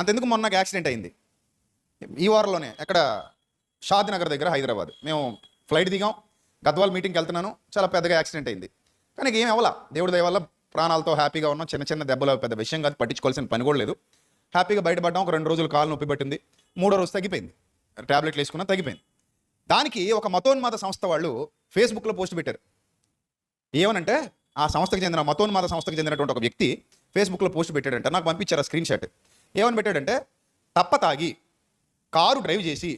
అంతెందుకు మొన్న నాకు యాక్సిడెంట్ అయింది ఈ వారంలోనే, ఎక్కడ షాద్ నగర్ దగ్గర హైదరాబాద్. మేము ఫ్లైట్ దిగాం, గద్వాల్ మీటింగ్కి వెళ్తున్నాను, చాలా పెద్దగా యాక్సిడెంట్ అయింది. కానీ ఏం అవ్వాలా, దేవుడి దయ వల్ల ప్రాణాలతో హ్యాపీగా ఉన్నాం. చిన్న చిన్న దెబ్బలు, పెద్ద విషయం కాదు, పట్టించుకోవాల్సిన పని కూడా లేదు. హ్యాపీగా బయటపడ్డాం. ఒక 2 రోజులు కాలు నొప్పి పట్టింది, 3వ రోజు తగ్గిపోయింది, ట్యాబ్లెట్లు వేసుకున్నా తగ్గిపోయింది. దానికి ఒక మతోన్మాద సంస్థ వాళ్ళు ఫేస్బుక్లో పోస్ట్ పెట్టారు. ఏమనంటే ఆ సంస్థకి చెందిన మతోన్మాద సంస్థకి చెందినటువంటి ఒక వ్యక్తి ఫేస్బుక్లో పోస్ట్ పెట్టాడంటే, నాకు పంపించారు ఆ స్క్రీన్ షాట్. ఏమని పెట్టాడంటే, తప్ప తాగి కారు డ్రైవ్ చేసి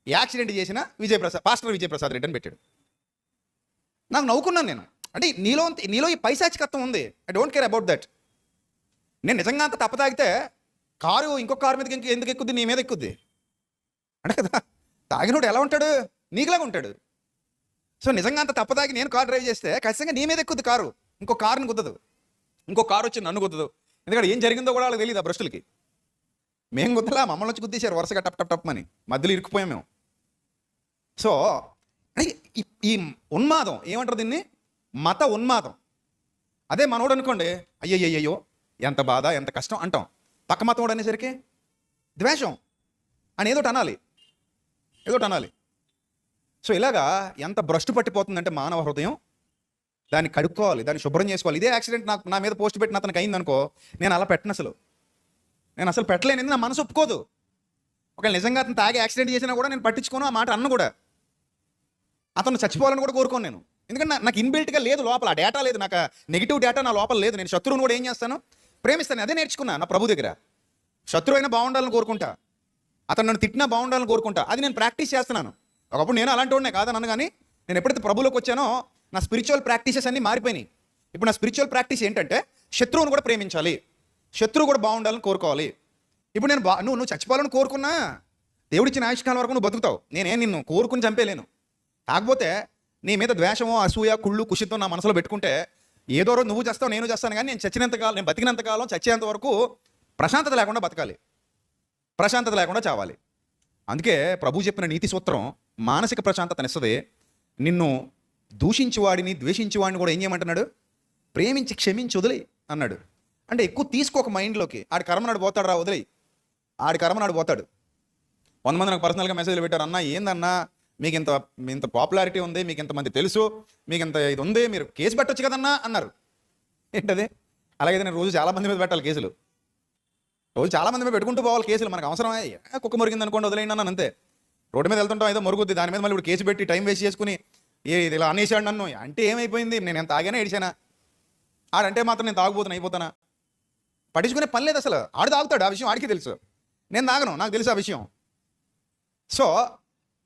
యాక్సిడెంట్ చేసిన పాస్టర్ విజయప్రసాద్ రెడ్డి అని పెట్టాడు. నాకు నవ్వుకున్నాను నేను. అంటే నీలో ఈ పైశాచికత్వం ఉంది. I don't care about that. నేను నిజంగా అంత తప్ప తాగితే కారు ఇంకొక కారు మీద ఎందుకు ఎక్కుద్ది, నీ మీద ఎక్కుద్ది అంటే కదా. తాగినోడు ఎలా ఉంటాడు, నీకులాగా ఉంటాడు. సో నిజంగా అంత తప్ప తాగి నేను కారు డ్రైవ్ చేస్తే ఖచ్చితంగా నీ మీద ఎక్కుద్ది కారు, ఇంకో కారుని గుద్దదు, ఇంకో కారు వచ్చి నన్ను గుద్దదు. ఎందుకంటే ఏం జరిగిందో కూడా వాళ్ళకి తెలియదు ఆ భ్రష్టులకి. మేము గుద్దలా, మమ్మల్ని వచ్చి గుద్దేశారు వరుసగా టప్ టప్ టప్ అని, మధ్యలో ఇరుక్కుపోయాం మేము. సో ఈ ఉన్మాదం ఏమంటారు దీన్ని, మత ఉన్మాదం. అదే మనోడు అనుకోండి, అయ్యయ్యో ఎంత బాధ ఎంత కష్టం అంటాం. పక్క మతం అనేసరికి ద్వేషం అని ఏదోటి అనాలి. సో ఇలాగా ఎంత భ్రష్టు పట్టిపోతుందంటే మానవ హృదయం, దాన్ని కడుక్కోవాలి, దాన్ని శుభ్రం చేసుకోవాలి. ఇదే యాక్సిడెంట్ నా మీద పోస్ట్ పెట్టిన అతనికి అయిందనుకో, నేను అలా పెట్టను, నేను అసలు పెట్టలేను. నా మనసు ఒప్పుకోదు. ఒకవేళ నిజంగా అతను తాగి యాక్సిడెంట్ చేసినా కూడా నేను పట్టించుకోను, ఆ మాట అన్న కూడా. అతను చచ్చిపోవాలని కూడా కోరుకోను నేను. ఎందుకంటే నాకు ఇన్బిల్ట్గా లేదు లోపల, ఆ డేటా లేదు, నాకు నెగిటివ్ డేటా నా లోపల లేదు. నేను శత్రువుని కూడా ఏం చేస్తాను, ప్రేమిస్తాను. అదే నేర్చుకున్నా నా ప్రభు దగ్గర. శత్రువు అయినా బాగుండాలని కోరుకుంటా, అతను నన్ను తిట్టినా బాగుండాలని కోరుకుంటా. అది నేను ప్రాక్టీస్ చేస్తున్నాను. ఒకప్పుడు నేను అలాంటి వాడినే కాదన్నాను, కానీ నేను ఎప్పుడైతే ప్రభులోకి వచ్చానో నా స్పిరిచువల్ ప్రాక్టీసెస్ అన్నీ మారిపోయినాయి. ఇప్పుడు నా స్పిరిచువల్ ప్రాక్టీస్ ఏంటంటే, శత్రువుని కూడా ప్రేమించాలి, శత్రువు కూడా బాగుండాలని కోరుకోవాలి. ఇప్పుడు నేను నువ్వు చచ్చిపోవాలని కోరుకున్నా, దేవుడిచ్చిన ఆయుష్కాలం వరకు నువ్వు బతుకుతావు. నేనేం నిన్ను కోరుకుని చంపేలేను. కాకపోతే నీ మీద ద్వేషమో అసూయ కుళ్ళు కుషితో నా మనసులో పెట్టుకుంటే ఏదో రోజు నువ్వు చేస్తావు నేను చేస్తాను, కానీ నేను బతికినంతకాలం చచ్చేంత వరకు ప్రశాంతత లేకుండా బతకాలి, ప్రశాంతత లేకుండా చావాలి. అందుకే ప్రభు చెప్పిన నీతి సూత్రం మానసిక ప్రశాంతతనిస్తుంది. నిన్ను దూషించేవాడిని ద్వేషించేవాడిని కూడా ఏం చేయమంటున్నాడు, ప్రేమించి క్షమించి వదిలే అన్నాడు. అంటే ఎక్కువ తీసుకోక మైండ్లోకి. ఆడి కర్మనాడు పోతాడు రా, వదిలే, ఆడి కర్మనాడు పోతాడు. 100 మంది నాకు పర్సనల్గా మెసేజ్లు పెట్టారు, అన్న ఏందన్నా మీకు ఇంత పాపులారిటీ ఉంది, మీకు ఇంతమంది తెలుసు, మీకు ఇంత ఇది ఉంది, మీరు కేసు పెట్టొచ్చు కదన్నా అన్నారు. ఏంటది? అలాగే నేను రోజు చాలామంది మీద పెట్టాలి కేసులు, రోజు చాలామంది మీద పెట్టుకుంటూ పోవాలి కేసులు. మనకు అవసరమే, కుక్క మురిగింది అనుకోండి వదిలేయండి అన్నాను అంతే. రోడ్డు మీద వెళ్తుంటాం, ఏదో మురుగుద్ది, దాని మీద మళ్ళీ ఇప్పుడు కేసు పెట్టి టైం వేస్ట్ చేసుకుని ఇది ఇలా అనేసాడు నన్ను అంటే ఏమైపోయింది, నేను ఎంత తాగానే ఏడిచానా? ఆడంటే మాత్రం నేను తాగుపోతాను అయిపోతానా? పట్టించుకునే పని లేదు అసలు. ఆడు తాగుతాడు, ఆ విషయం ఆడికి తెలుసు, నేను తాగను, నాకు తెలుసు ఆ విషయం. సో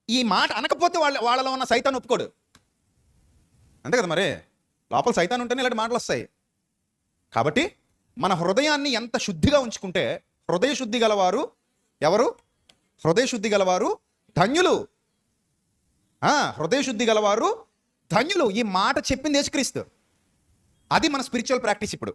ఈ మాట అనకపోతే వాళ్ళలో ఉన్న సైతాన్ని ఒప్పుకోడు, అంతే కదా. మరి లోపల సైతాన్ ఉంటేనే ఇలాంటి మాటలు వస్తాయి. కాబట్టి మన హృదయాన్ని ఎంత శుద్ధిగా ఉంచుకుంటే, హృదయ శుద్ధి గలవారు ఎవరు? హృదయ శుద్ధి గలవారు ధన్యులు. హృదయ శుద్ధి గలవారు ధన్యులు. ఈ మాట చెప్పింది యేసుక్రీస్తు. అది మన స్పిరిచువల్ ప్రాక్టీస్ ఇప్పుడు.